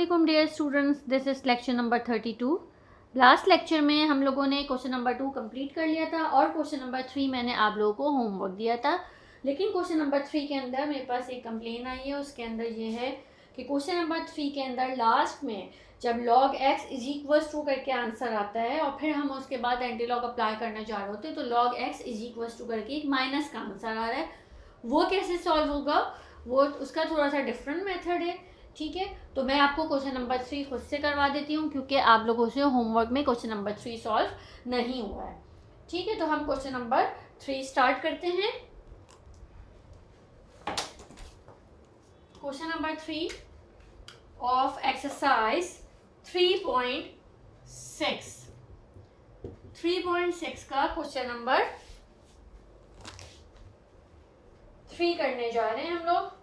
वालेकुम dear students, this is lecture number 32। Last lecture में हम लोगों ने क्वेश्चन नंबर 2 कंप्लीट कर लिया था और क्वेश्चन नंबर 3 मैंने आप लोगों को होमवर्क दिया था। लेकिन क्वेश्चन नंबर 3 के अंदर मेरे पास एक कंप्लेन आई है। उसके अंदर ये है कि क्वेश्चन नंबर 3 के अंदर लास्ट में जब log x is equals to करके आंसर आता है और फिर हम उसके बाद एंटी लॉग अप्लाई करना चाह रहे होते हैं तो log x is equals to करके एक माइनस का आंसर आ रहा है। वो कैसे सॉल्व होगा, वो उसका थोड़ा सा डिफरेंट मेथड है। ठीक है, तो मैं आपको क्वेश्चन नंबर 3 खुद से करवा देती हूँ क्योंकि आप लोगों से होमवर्क में क्वेश्चन नंबर 3 सॉल्व नहीं हुआ है। ठीक है, तो हम क्वेश्चन नंबर 3 स्टार्ट करते हैं। क्वेश्चन नंबर 3 ऑफ एक्सरसाइज 3.6 का क्वेश्चन नंबर 3 करने जा रहे हैं हम लोग।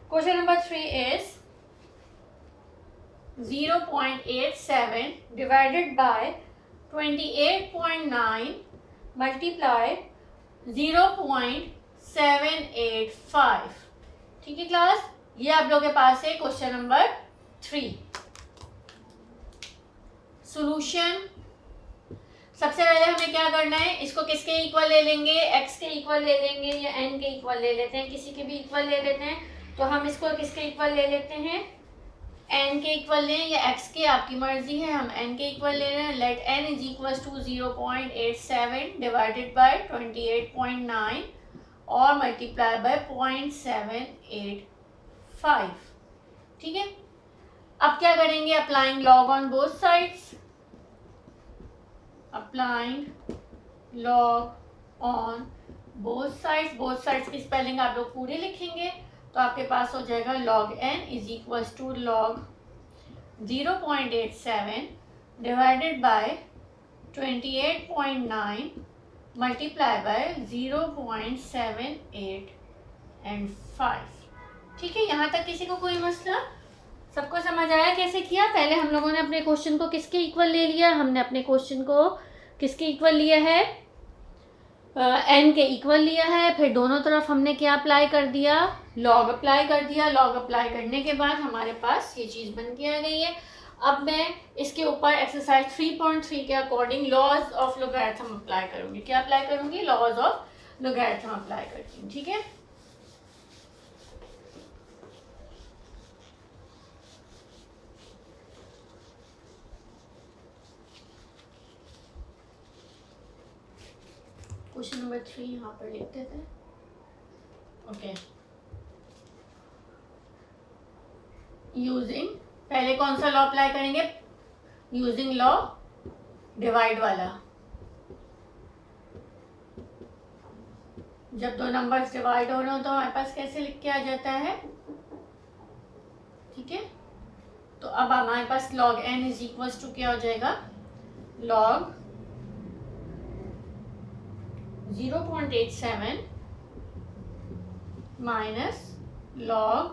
Question number 3 is 0.87 divided by 28.9 multiply 0.785। ठीक है क्लास, ये आप लोगों के पास है क्वेश्चन नंबर 3। सॉल्यूशन, सबसे पहले हमें क्या करना है, इसको किसके इक्वल ले लेंगे, x के इक्वल ले लेंगे या n के इक्वल ले लेते हैं, किसी के भी इक्वल ले लेते हैं। तो हम इसको किसके इक्वल ले लेते हैं, n के इक्वल लें या x के, आपकी मर्जी है। हम n के इक्वल ले रहे हैं। Let n is equal to 0.87 divided by 28.9 और मल्टीप्लाई बाय 0.785। ठीक है, अब क्या करेंगे, applying log on both sides. Applying log on both sides की स्पेलिंग आप लोग पूरी लिखेंगे तो आपके पास हो जाएगा log n is equal to log 0.87 divided by 28.9 multiply by 0.785। ठीक है, यहाँ तक किसी को कोई मसला, सबको समझ आया कैसे किया। पहले हम लोगों ने अपने क्वेश्चन को किसके इक्वल ले लिया, हमने अपने क्वेश्चन को किसके इक्वल लिया है, n के इक्वल लिया है। फिर दोनों तरफ हमने क्या अप्लाई कर दिया, लॉग अप्लाई कर दिया। लॉग अप्लाई करने के बाद हमारे पास ये चीज़ बन के आ गई है। अब मैं इसके ऊपर एक्सरसाइज 3.3 के according laws of logarithm apply करूँगी। क्या अप्लाई करूँगी, लॉज ऑफ लोगैरिथम अप्लाई करती हूँ। ठीक है, क्वेश्चन नंबर 3 यहाँ पर लिखते थे। ओके, यूजिंग, पहले कौन सा लॉ अप्लाई करेंगे, यूजिंग लॉ डिवाइड वाला। जब दो नंबर्स डिवाइड हो रहे हो तो हमारे पास कैसे लिख के आ जाता है। ठीक है, तो अब हमारे पास log n is equal to क्या हो जाएगा, log 0.87 माइनस log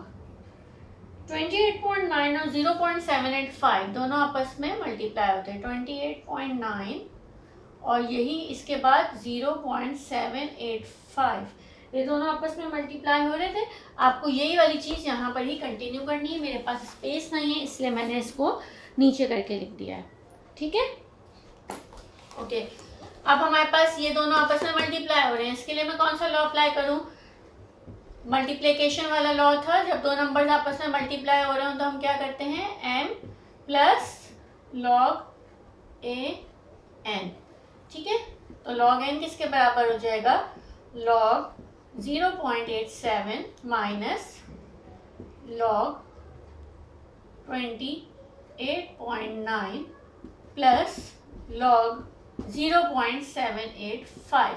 28.9 और 0.785 दोनों आपस में मल्टीप्लाई होते हैं। 28.9 और यही इसके बाद 0.785, ये दोनों आपस में मल्टीप्लाई हो रहे थे। आपको यही वाली चीज़ यहाँ पर ही कंटिन्यू करनी है। मेरे पास स्पेस नहीं है इसलिए मैंने इसको नीचे करके लिख दिया है। ठीक है, ओके, अब हमारे पास ये दोनों आपस में मल्टीप्लाई हो रहे हैं। इसके लिए मैं कौन सा लॉ अप्लाई करूँ, मल्टीप्लिकेशन वाला लॉ था। जब दो नंबर्स आपस में मल्टीप्लाई हो रहे हो तो हम क्या करते हैं, m plus log a n। ठीक है, तो log n किसके बराबर हो जाएगा, log 0.87 minus log 28.9 plus log 0.785।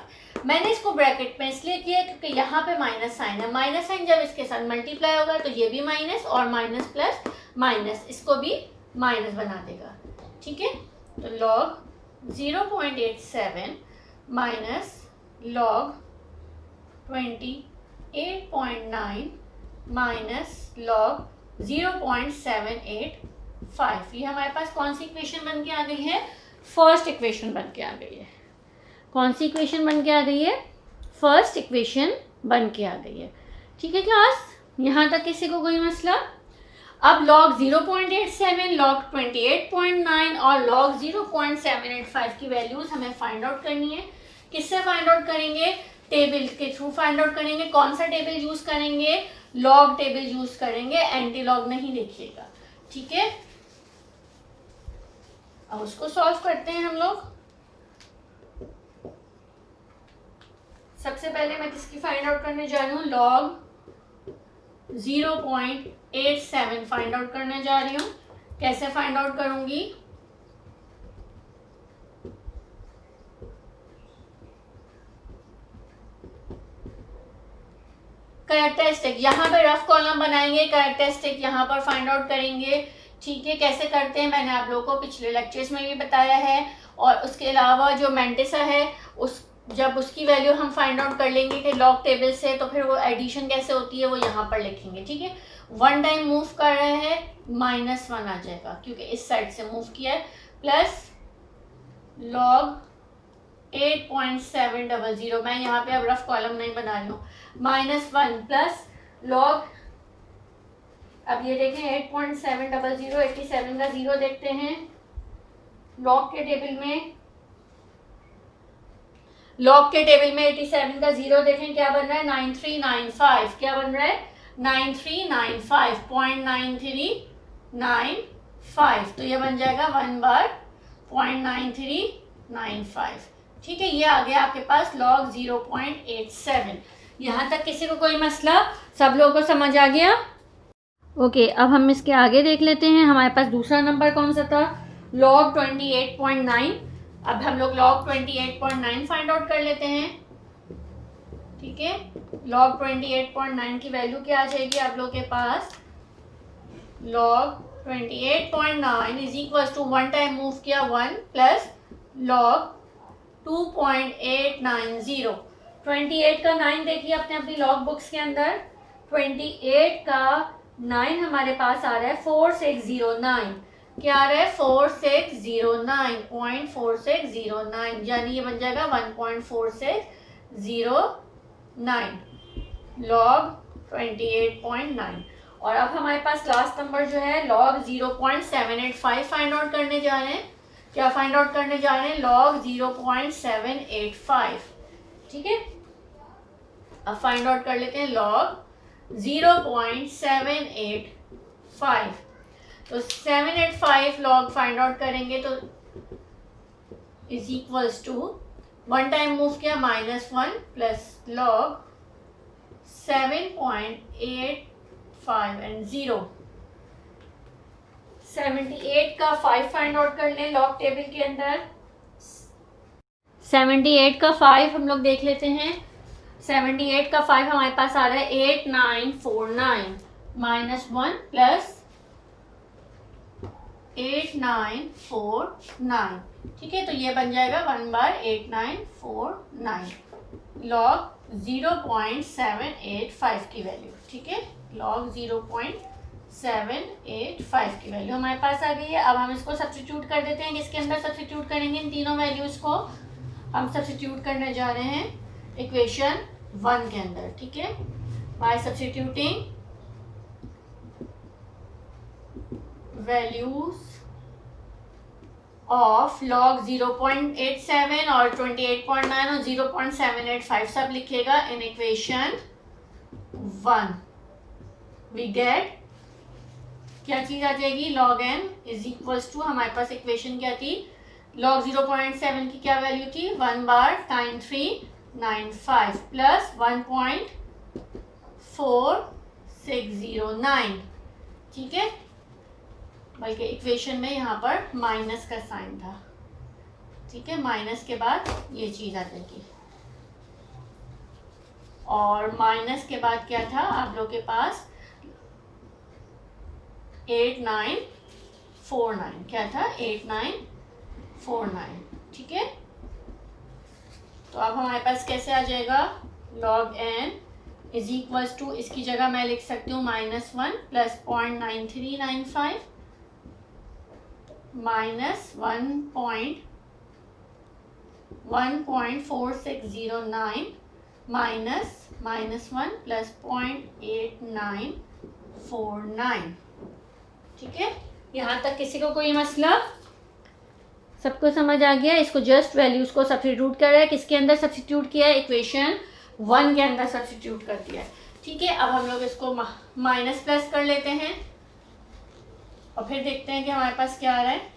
मैंने इसको ब्रैकेट में इसलिए किया क्योंकि यहाँ पे माइनस साइन है। माइनस साइन जब इसके साथ मल्टीप्लाई होगा तो ये भी माइनस और माइनस प्लस माइनस इसको भी माइनस बना देगा। ठीक है, तो log 0.87 minus log 28.9 minus log 0.785। ये हमारे पास कौन सी इक्वेशन बन के आ गई है, फर्स्ट इक्वेशन बन के आ गई है। कौन सी इक्वेशन बन के आ गई है? फर्स्ट इक्वेशन बन के आ गई है। ठीक है क्लास, यहाँ तक किसी को कोई मसला? अब log 0.87, log 28.9 और log 0.785 की वैल्यूज हमें फाइंड आउट करनी है। किससे फाइंड आउट करेंगे? टेबल के थ्रू फाइंड आउट करेंगे। कौन सा टेबल यूज करेंगे? लॉग टेबल यूज करेंगे, एंटी लॉग नहीं देखिएगा। ठीक है, अब उसको सॉल्व करते हैं हम लोग। सबसे पहले मैं किसकी फाइंड आउट करने जा रही हूँ? log 0.87 फाइंड आउट करने जा रही हूँ। कैसे फाइंड आउट करूंगी? कैरेक्टरिस्टिक, यहाँ पे रफ कॉलम बनाएंगे, कैरेक्टरिस्टिक यहाँ पर फाइंड आउट करेंगे। ठीक है, कैसे करते हैं मैंने आप लोगों को पिछले लेक्चर्स में भी बताया है। और उसके अलावा जो मैंटिसा है, उस जब उसकी वैल्यू हम फाइंड आउट कर लेंगे कि लॉग टेबल से, तो फिर वो एडिशन कैसे होती है वो यहाँ पर लिखेंगे। ठीक है, वन टाइम मूव कर रहे हैं, -1 आ जाएगा क्योंकि इस साइड से मूव किया है, प्लस log 8.700, मैं यहाँ पे अब रफ कॉलम नहीं बना रही हूँ, -1 प्लस log, अब ये देखें 8.700, 87 का 0 देखते हैं लॉग के टेबल में। लॉग के टेबल में 87 का 0 देखें क्या बन रहा है? 9395। क्या बन रहा है? 9395.9395। तो ये बन जाएगा 1 बार 0.9395। ठीक है, ये आ गया आपके पास log 0.87। यहाँ तक किसी को कोई मसला? सब लोगों को समझ आ गया? ओके, अब हम इसके आगे देख लेते हैं। हमारे पास दूसरा नंबर कौन सा था? log 28.9। अब हम लोग log 28.9 फाइंड आउट कर लेते हैं। ठीक है, log 28.9 की वैल्यू क्या आ जाएगी आप लोग के पास? log 28.9 is equal to, one time move किया 1 प्लस log 2.890। 28 का 9 देखिए अपने अपनी लॉग बुक्स के अंदर। 28 का 9 हमारे पास आ रहा है 4609। क्या आ रहा है? 4609.4609, यानी ये बन जाएगा 1.4609 log 28.9। और अब हमारे पास लास्ट नंबर जो है log 0.785 फाइंड आउट करने जा रहे हैं। क्या फाइंड आउट करने जा रहे हैं? log 0.785। ठीक है, अब फाइंड आउट कर लेते हैं log 0.785। तो 785 log फाइंड आउट करेंगे तो is equals to, one time move किया -1 प्लस log 7.85 एंड 0। 78 का 5 फाइंड आउट कर लें लॉग टेबल के अंदर। 78 का 5 हम लोग देख लेते हैं। 78 का 5 हमारे पास आ रहा है 8949 -1 प्लस 8949। ठीक है, तो ये बन जाएगा 1 बार 8949 log 0.785 की वैल्यू। ठीक है, log 0.785 की वैल्यू हमारे पास आ गई है। अब हम इसको सब्स्टिट्यूट कर देते हैं। किसके अंदर सब्स्टिट्यूट करेंगे? इन तीनों वैल्यूज को हम सब्स्टिट्यूट करने जा रहे हैं इक्वेशन 1 के अंदर। ठीक है, bye substituting values of log 0.87 और 28.9 और 0.785 सब लिखेगा इन इक्वेशन 1। वी गेट, क्या चीज आ जाएगी? log n is equals to, हमारे पास इक्वेशन क्या थी? log 0.7 की क्या वैल्यू थी? 1 बार 9395 प्लस 1.4609। ठीक है, बल्कि इक्वेशन में यहाँ पर माइनस का साइन था। ठीक है, माइनस के बाद ये चीज़ आ जाएगी, और माइनस के बाद क्या था आप लोग के पास? 8949। क्या था? 8949। ठीक है, तो अब हमारे पास कैसे आ जाएगा? log n is equals to, इसकी जगह मैं लिख सकती हूँ -1 प्लस 0.9395 -1.4609। 1.4609 minus -1 plus 0.8949। ठीक है, यहाँ तक किसी को कोई मसला? सबको समझ आ गया? इसको जस्ट वैल्यूज को सब्स्टिट्यूट कर रहा है, किसके अंदर सब्स्टिट्यूट किया है? इक्वेशन 1 के अंदर सब्स्टिट्यूट कर दिया है। ठीक है, अब हम लोग इसको माइनस प्लस कर लेते हैं और फिर देखते हैं कि हमारे पास क्या आ रहा है।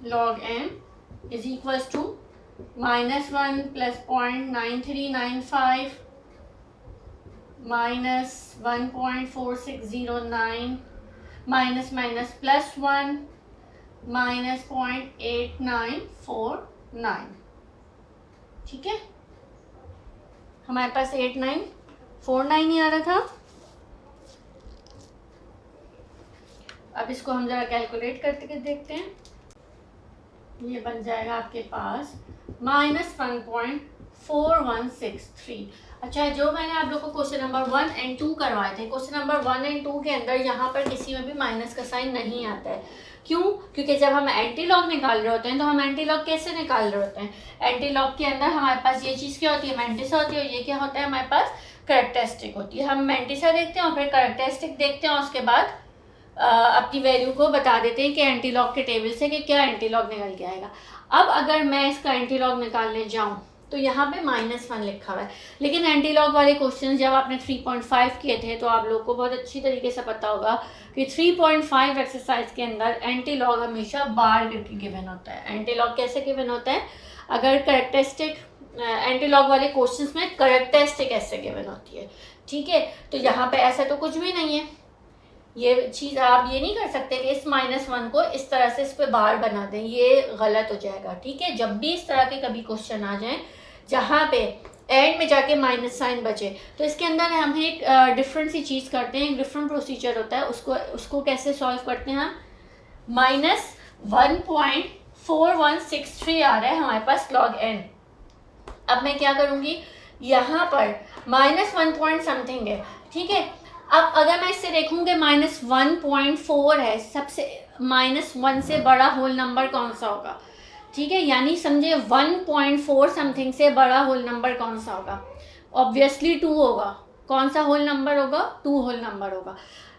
log n is equals to -1 plus 0.9395 minus 1.4609 minus plus 1 minus 0.8949। ठीक है, हमारे पास 8949 ही आ रहा था। अब इसको हम जरा कैलकुलेट करके देखते हैं। ये बन जाएगा आपके पास -1.4163। अच्छा, जो मैंने आप लोग को क्वेश्चन नंबर 1 एंड 2 करवाए थे, क्वेश्चन नंबर 1 एंड 2 के अंदर यहाँ पर किसी में भी माइनस का साइन नहीं आता है। क्यों? क्योंकि जब हम एंटी लॉग निकाल रहे होते हैं तो हम एंटी लॉग कैसे निकाल रहे होते हैं? एंटी लॉग के अंदर हमारे पास ये चीज़ क्या होती है? मैंटिसा होती है। और ये क्या होता है? हमारे पास कैरेक्टरिस्टिक होती है। हम मैंटिसा देखते हैं और फिर कैरेक्टरिस्टिक देखते हैं और उसके बाद अपनी वैल्यू को बता देते हैं कि एंटी लॉग के टेबल से कि क्या एंटी लॉग निकल के आएगा। अब अगर मैं इसका एंटी लॉग निकालने जाऊं तो यहाँ पे -1 लिखा हुआ है, लेकिन एंटी लॉग वाले क्वेश्चन जब आपने 3.5 किए थे तो आप लोग को बहुत अच्छी तरीके से पता होगा कि 3.5 एक्सरसाइज के अंदर एंटी लॉग हमेशा बार करके गिवन होता है। एंटी लॉग कैसे गिवन होता है? अगर कैरेक्टरिस्टिक एंटी लॉग वाले क्वेश्चंस में कैरेक्टरिस्टिक ऐसे गिवन होती है। ठीक है, तो यहाँ पे ऐसा तो कुछ भी नहीं है। ये चीज़ आप ये नहीं कर सकते कि इस -1 को इस तरह से इस पे बार बना दें, ये गलत हो जाएगा। ठीक है, जब भी इस तरह के कभी क्वेश्चन आ जाएं जहाँ पे एंड में जाके माइनस साइन बचे तो इसके अंदर हम एक डिफरेंट सी चीज़ करते हैं, एक डिफरेंट प्रोसीजर होता है। उसको कैसे सॉल्व करते हैं हम? -1.4163 आ रहा है हमारे पास log n। अब मैं क्या करूँगी? यहाँ पर -1 पॉइंट समथिंग है। ठीक है, अब अगर मैं इससे देखूँ कि -1.4 है, सबसे -1 से बड़ा होल नंबर कौन सा होगा? ठीक है, यानी समझे 1.4 समथिंग से बड़ा होल नंबर कौन सा होगा? ऑब्वियसली 2 होगा। कौन सा होल नंबर होगा? 2 होल नंबर होगा।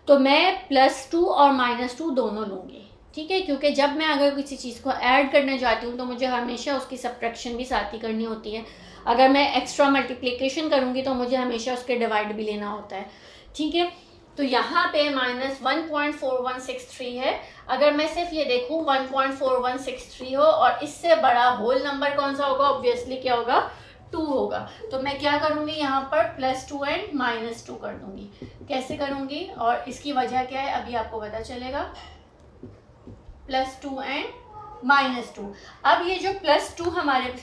तो मैं +2 और -2 दोनों लूँगी। ठीक है, क्योंकि जब मैं अगर किसी चीज़ को ऐड करने जाती हूँ तो मुझे हमेशा उसकी सब्ट्रैक्शन भी साथ ही करनी होती है। अगर मैं एक्स्ट्रा मल्टीप्लिकेशन करूँगी तो मुझे हमेशा उसके डिवाइड भी लेना होता है। ठीक है, तो यहाँ पे -1.4163 है। अगर मैं सिर्फ ये देखूँ 1.4163 हो और इससे बड़ा होल नंबर कौन सा होगा? ऑब्वियसली क्या होगा? 2 होगा। तो मैं क्या करूँगी? यहाँ पर +2 एंड -2 कर दूँगी। कैसे करूँगी और इसकी वजह क्या है अभी आपको पता चलेगा। +2 एंड -2। अब ये जो +2 हमारे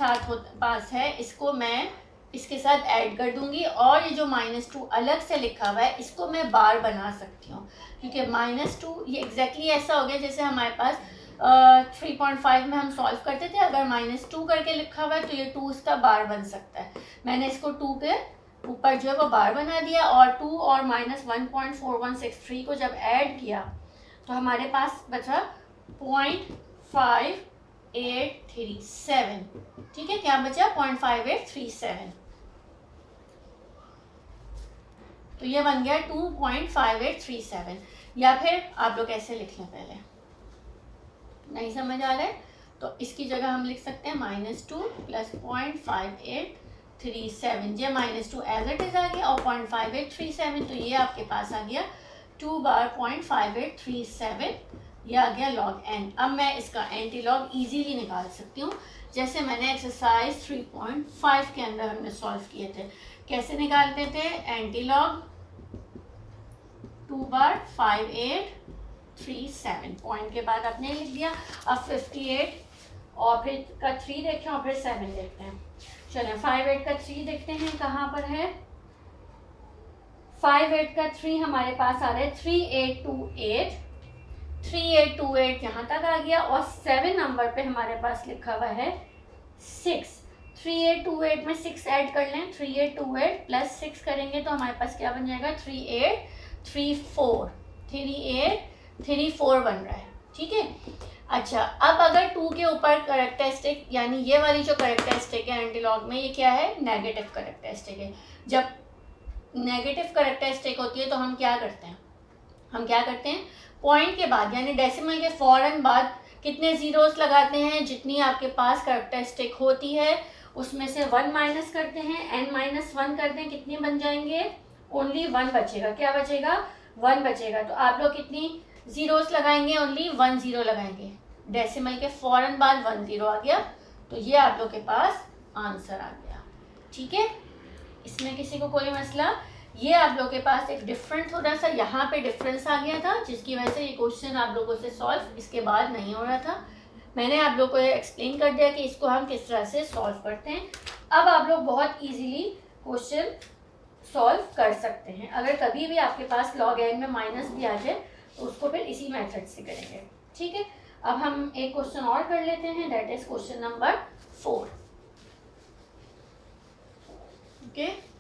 पास है इसको मैं इसके साथ ऐड कर दूंगी और ये जो -2 अलग से लिखा हुआ है इसको मैं बार बना सकती हूँ, क्योंकि -2 ये एग्जैक्टली ऐसा हो गया जैसे हमारे पास 3.5 में हम सॉल्व करते थे। अगर -2 करके लिखा हुआ है तो ये 2 इसका बार बन सकता है। मैंने इसको 2 के ऊपर जो है वो बार बना दिया और 2 और -1.4163 को जब ऐड किया तो हमारे पास बचा 0.5837। ठीक है, क्या बचा? 0.5837। तो ये बन गया 2.5837। या फिर आप लोग ऐसे लिख लें, पहले नहीं समझ आ रहा है तो इसकी जगह हम लिख सकते हैं -2 प्लस 0.5837। ये -2 एज इट इज आ गया और 0.5837 तो ये आपके पास आ गया 2 बार 0.5837। ये आ गया log n। अब मैं इसका एंटी लॉग इजीली निकाल सकती हूँ, जैसे मैंने एक्सरसाइज 3.5 के अंदर हमने सॉल्व किए थे। कैसे निकालते थे? एंटी लॉग 2 बार 5837 पॉइंट के बाद आपने लिख दिया। अब 58 और फिर का 3 देखें और फिर 7 देखते हैं। चलें 58 का 3 देखते हैं कहाँ पर है। 58 का 3 हमारे पास आ रहा है 3828। 3828 यहाँ तक आ गया और 7 नंबर पे हमारे पास लिखा हुआ है 6। 3828 में 6 ऐड कर लें, 3828 प्लस 6 करेंगे तो हमारे पास क्या बन जाएगा, 3834, 3834 बन रहा है, ठीक है। अच्छा, अब अगर 2 के ऊपर कैरेक्टरिस्टिक, यानी ये वाली जो कैरेक्टरिस्टिक है एंटीलॉग में, ये क्या है, नेगेटिव कैरेक्टरिस्टिक है। जब नेगेटिव कैरेक्टरिस्टिक होती है तो हम क्या करते हैं, पॉइंट के बाद यानी डेसिमल के फ़ौरन बाद कितने ज़ीरोस लगाते हैं, जितनी आपके पास कैरेक्टरिस्टिक होती है उसमें से 1 माइनस करते हैं, n-1 करते हैं, कितने बन जाएंगे, ओनली 1 बचेगा। क्या बचेगा, 1 बचेगा। तो आप लोग कितनी ज़ीरोस लगाएंगे, ओनली 1 ज़ीरो लगाएंगे। डेसिमल के फ़ौरन बाद 1 ज़ीरो आ गया, तो ये आप लोग के पास आंसर आ गया, ठीक है। इसमें किसी को कोई मसला, ये आप लोग के पास एक डिफरेंट थोड़ा सा यहाँ पे डिफरेंस आ गया था, जिसकी वजह से ये क्वेश्चन आप लोगों से सॉल्व इसके बाद नहीं हो रहा था। मैंने आप लोग को ये एक्सप्लेन कर दिया कि इसको हम किस तरह से सॉल्व करते हैं। अब आप लोग बहुत इजीली क्वेश्चन सॉल्व कर सकते हैं। अगर कभी भी आपके पास log n में माइनस भी आ जाए तो उसको फिर इसी मेथड से करेंगे, ठीक है। अब हम एक क्वेश्चन और कर लेते हैं, that is question number 4, okay.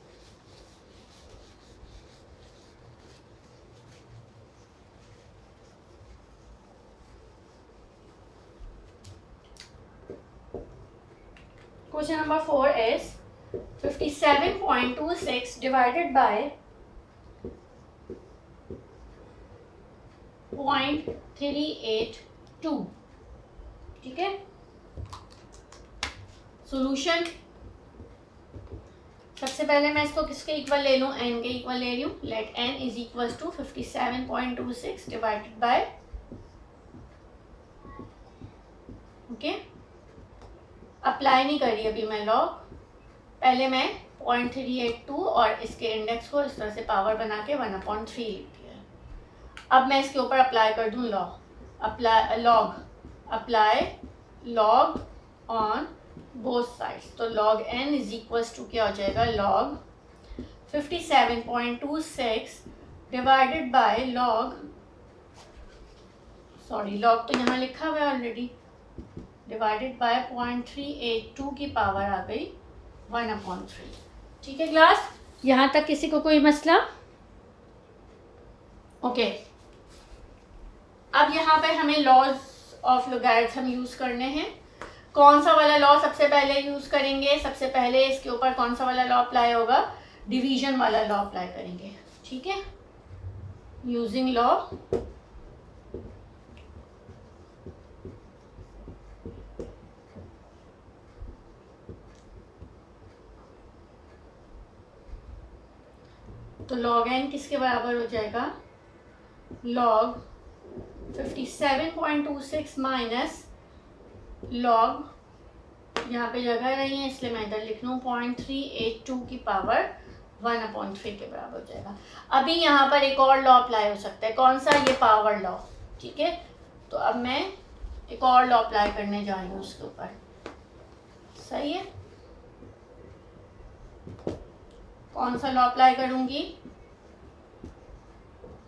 Question number 4 is 57.26 divided by 0.382, ठीक है। सॉल्यूशन, सबसे पहले मैं इसको किसके इक्वल ले लूँ, n के इक्वल ले लूँ। Let n is equal to 57.26 divided by, okay, apply नहीं करी अभी मैं लॉग, पहले मैं 0.382 और इसके इंडेक्स को इस तरह से पावर बना के 1/3 लिख दिया। अब मैं इसके ऊपर अप्लाई कर दूँ लॉग ऑन बोथ साइड्स। तो log n is equals to क्या हो जाएगा, लॉग 57.26 डिवाइडेड बाय लॉग तो यहाँ लिखा हुआ है ऑलरेडी, डिवाइडेड बाय 0.382 की पावर आ गई 1/3, ठीक है क्लास। यहाँ तक किसी को कोई मसला, ओके। अब यहाँ पे हमें लॉज ऑफ लॉगरिथम यूज़ करने हैं। कौन सा वाला लॉ सबसे पहले यूज़ करेंगे, सबसे पहले इसके ऊपर कौन सा वाला लॉ अप्लाई होगा, डिवीजन वाला लॉ अप्लाई करेंगे, ठीक है। यूजिंग लॉ तो log n किसके बराबर हो जाएगा, log 57.26 माइनस log, यहाँ पे जगह नहीं है इसलिए मैं इधर लिख लूँ 0.382 की पावर 1/3 के बराबर हो जाएगा। अभी यहाँ पर एक और लॉ अप्लाई हो सकता है, कौन सा, ये पावर लॉ, ठीक है। तो अब मैं एक और लॉ अप्लाई करने जा रही हूँ उसके ऊपर, सही है। कौन सा लॉ अप्लाई करूँगी,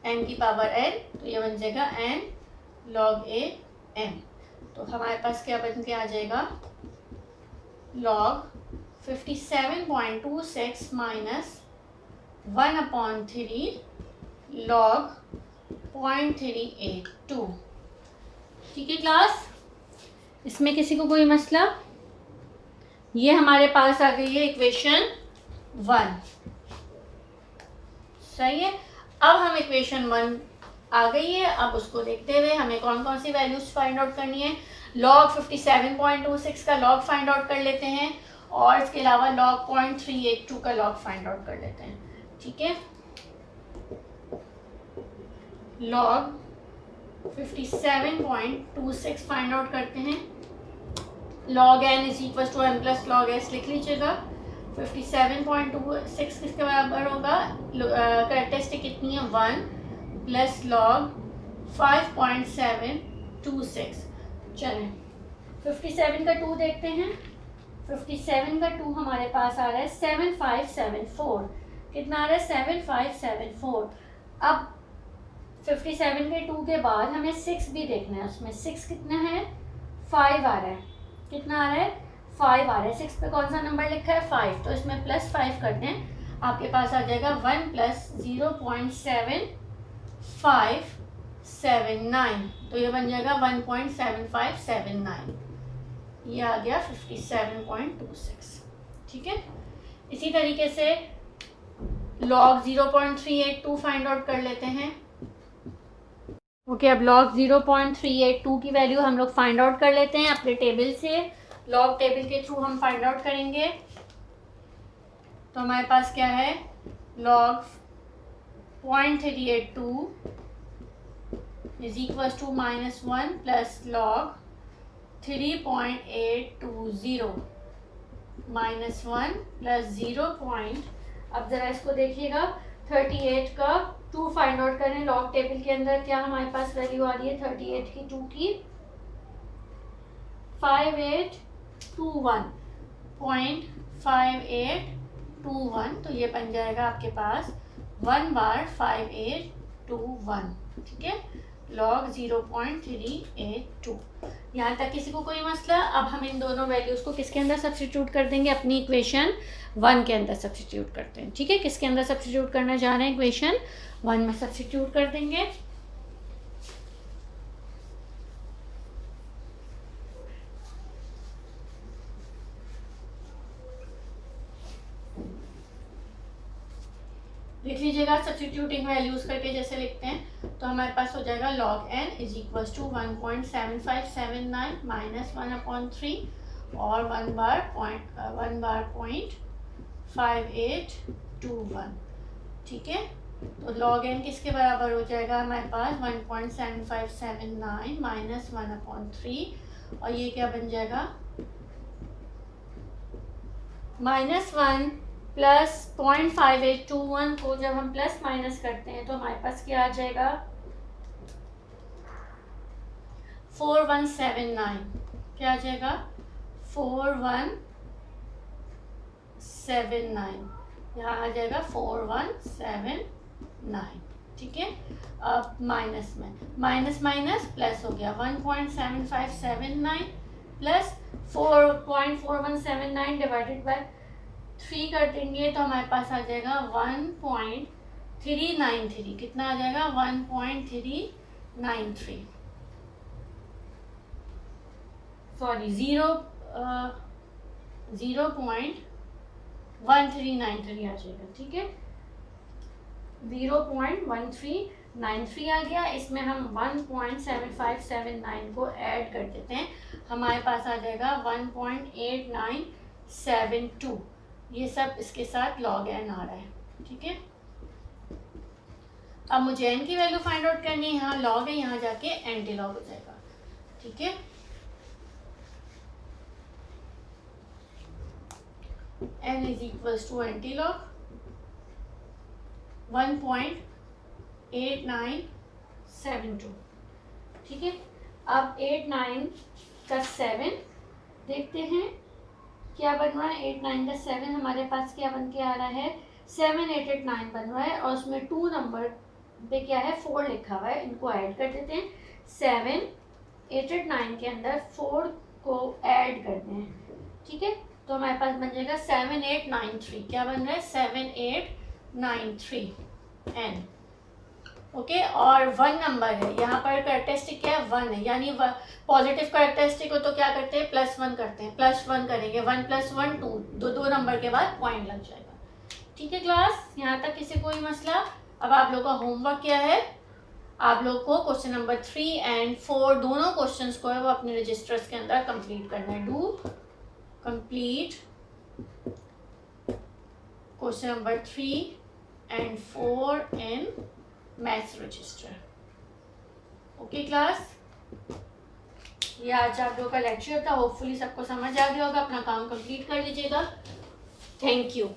n की पावर n, तो ये बन जाएगा n log a m। तो हमारे पास क्या बन के आ जाएगा, log 57.26 माइनस 1/3 log 0.382, ठीक है क्लास। इसमें किसी को कोई मसला, ये हमारे पास आ गई है इक्वेशन 1, सही है। अब हम इक्वेशन 1 आ गई है, अब उसको देखते हुए हमें कौन कौन सी वैल्यूज फाइंड आउट करनी है। log 57.26 का log फाइंड आउट कर लेते हैं और इसके अलावा log 0.382 का log फाइंड आउट कर लेते हैं, ठीक है। log 57.26 फाइंड आउट करते हैं, log n is equal to m plus log s लिख लीजिएगा। 57.26 किसके बराबर होगा, कैरेक्टरिस्टिक कितनी है, 1 प्लस log 5.726। चलें 57 का 2 देखते हैं। 57 का 2 हमारे पास आ रहा है 7574, कितना आ रहा है 7574। अब 57 के 2 के बाद हमें 6 भी देखना है, उसमें 6 कितना है, 5 आ रहा है, कितना आ रहा है 5 आ रहा है, 6 पे कौन सा नंबर लिखा है 5, तो इसमें +5 कर दें, आपके पास आ जाएगा 1 + 0.7579, तो ये बन जाएगा 1.7579, ये आ गया 57.26। ठीक है, इसी तरीके से log 0.382 फाइंड आउट कर लेते हैं। ओके, अब log 0.382 की वैल्यू हम लोग फाइंड आउट कर लेते हैं अपने टेबल से, लॉग टेबल के थ्रू हम फाइंड आउट करेंगे। तो हमारे पास क्या है, log 0.382 is equal to -1 plus log 3.820 -1 plus 0. अब ज़रा इसको देखिएगा, 38 का 2 फाइंड आउट करें लॉग टेबल के अंदर, क्या हमारे पास वैल्यू आ रही है 38 की 2 की 5821.5821, तो ये बन जाएगा आपके पास 1 बार 5821। ठीक है, log 0.382। यहाँ तक किसी को कोई मसला? अब हम इन दोनों वैल्यूज़ को किसके अंदर सब्स्टिट्यूट कर देंगे, अपनी इक्वेशन 1 के अंदर सब्स्टिट्यूट करते हैं। ठीक है, किसके अंदर सब्स्टिट्यूट करना चाह रहे हैं, इक्वेशन 1 में सब्स्टिट्यूट कर देंगे। लिख लीजिएगा सब्स्टिट्यूटिंग वैल्यूज़ करके जैसे लिखते हैं, तो हमारे पास हो जाएगा log n is equal to 1.7579 -1/3 और 1 बार 0.5821। ठीक है, तो log n किसके बराबर हो जाएगा हमारे पास 1.7579 -1/3, और ये क्या बन जाएगा -1 प्लस 0.5821 को जब हम प्लस माइनस करते हैं तो हमारे पास क्या आ जाएगा 4179, क्या आ जाएगा 4179, यहाँ आ जाएगा 4179। ठीक है, अब माइनस में माइनस माइनस प्लस हो गया 1.7579 प्लस 4.4179 डिवाइडेड बाय 3 कर देंगे तो हमारे पास आ जाएगा 1.393। कितना आ जाएगा 1.393, सॉरी 0.1393 आ जाएगा। ठीक है, 0.1393 आ गया, इसमें हम 1.7579 को ऐड कर देते हैं, हमारे पास आ जाएगा 1.8972। ये सब इसके साथ log n आ रहा है। ठीक है, अब मुझे n की वैल्यू फाइंड आउट करनी है, यहाँ log है, यहाँ जाके एंटी लॉग हो जाएगा। ठीक है, n is equals to anti log 1.8972। ठीक है, अब 89 का 7 देखते हैं क्या बन रहा है। 8 9 का 7 हमारे पास क्या बन के आ रहा है 7889 बन रहा है, और उसमें 2 नंबर पे क्या है 4 लिखा हुआ है, इनको ऐड कर देते हैं। 7889 के अंदर 4 को ऐड करते हैं। ठीक है, तो हमारे पास बन जाएगा 7893। क्या बन रहा है 7893 n। ओके, और 1 नंबर है यहाँ पर, कैरेक्टरिस्टिक क्या है 1 है, यानी पॉजिटिव कैरेक्टरिस्टिक हो तो क्या करते हैं +1 करते हैं, +1 करेंगे 1 + 1 2, दो नंबर के बाद पॉइंट लग जाएगा। ठीक है क्लास, यहाँ तक किसी कोई मसला? अब आप लोग का होमवर्क क्या है, आप लोग को क्वेश्चन नंबर 3 और 4 दोनों क्वेश्चंस को है वो अपने रजिस्टर्स के अंदर कंप्लीट करना है। Do complete question number 3 and 4 in maths register. Okay class, ये आज आप लोगों का लेक्चर था, होपफुली सबको समझ आ गया होगा, अपना काम कंप्लीट कर लीजिएगा। Thank you.